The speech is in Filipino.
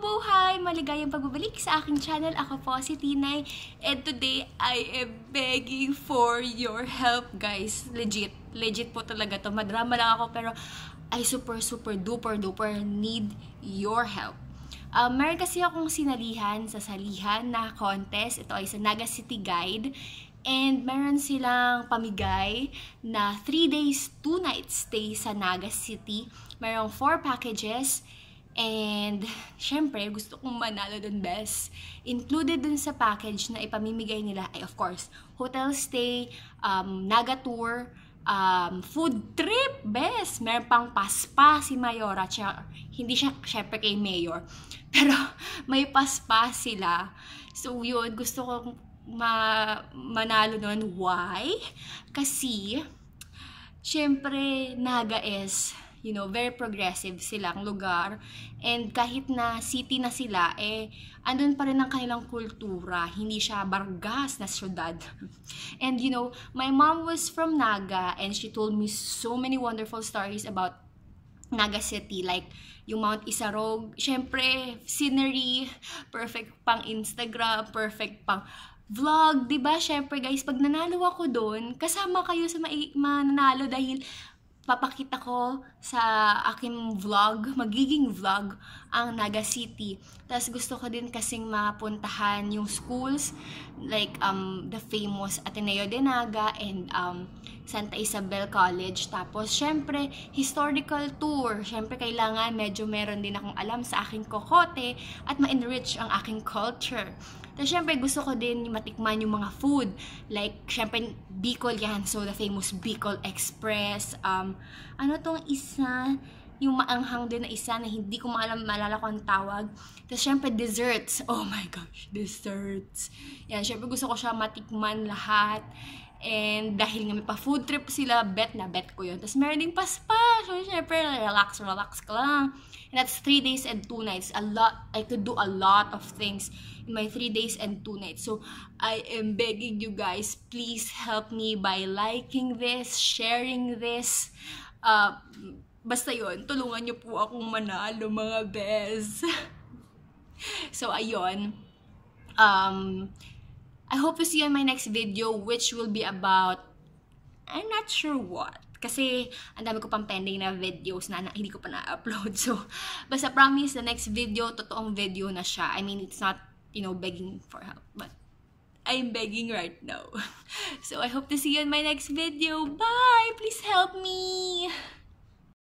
Mabuhay! Maligayang pagbabalik sa aking channel. Ako po si Tinay. And today, I am begging for your help, guys. Legit po talaga to. Madrama lang ako, pero I super duper need your help. Meron kasi akong sinalihan sa salihan na contest. Ito ay sa Naga City Guide. And meron silang pamigay na 3 days, 2 nights stay sa Naga City. Merong 4 packages. And, syempre, gusto kong manalo dun, best. Included dun sa package na ipamimigay nila ay, of course, hotel stay, Naga tour, food trip, best. Meron pang paspa si Mayora. Hindi siya, syempre, kay Mayor. Pero, may paspa sila. So, yun, gusto kong manalo nun. Why? Kasi, syempre, Naga is, you know, very progressive silang lugar. And kahit na city na sila, andun pa rin ang kanilang kultura. Hindi siya bargas na syudad. And you know, my mom was from Naga and she told me so many wonderful stories about Naga City. Like, yung Mount Isarog. Syempre, scenery. Perfect pang Instagram. Perfect pang vlog. Diba? Syempre, guys, pag nanalo ako doon, kasama kayo sa mananalo dahil papakita ko sa aking vlog, magiging vlog, ang Naga City. Tapos gusto ko din kasing mapuntahan yung schools, like the famous Ateneo de Naga and Santa Isabel College. Tapos, syempre, historical tour. Syempre, kailangan medyo meron din akong alam sa aking kokote at ma-enrich ang aking culture. Tapos, syempre, gusto ko din matikman yung mga food. Like, syempre, Bicol yan. So, the famous Bicol Express. Ano tong isa? Yung maanghang din na isa na hindi ko maalala ko ang tawag. Tapos, syempre, desserts. Oh my gosh, desserts. Yan, syempre, gusto ko siya matikman lahat. And dahil nga may pa-food trip sila, bet ko yun. Tapos, meron din paspa. So, syempre, relax ka lang. And that's 3 days and 2 nights. I could do a lot of things in my 3 days and 2 nights. So, I am begging you guys, please help me by liking this, sharing this. Basta yun, tulungan nyo po akong manalo, mga bes. So, ayun. I hope to see you in my next video, which will be about, I'm not sure what. Kasi, ang dami ko pang pending na videos na hindi ko pa na-upload. So, basta promise, the next video, totoong video na siya. I mean, it's not, you know, begging for help. But, I'm begging right now. So, I hope to see you in my next video. Bye! Please help me!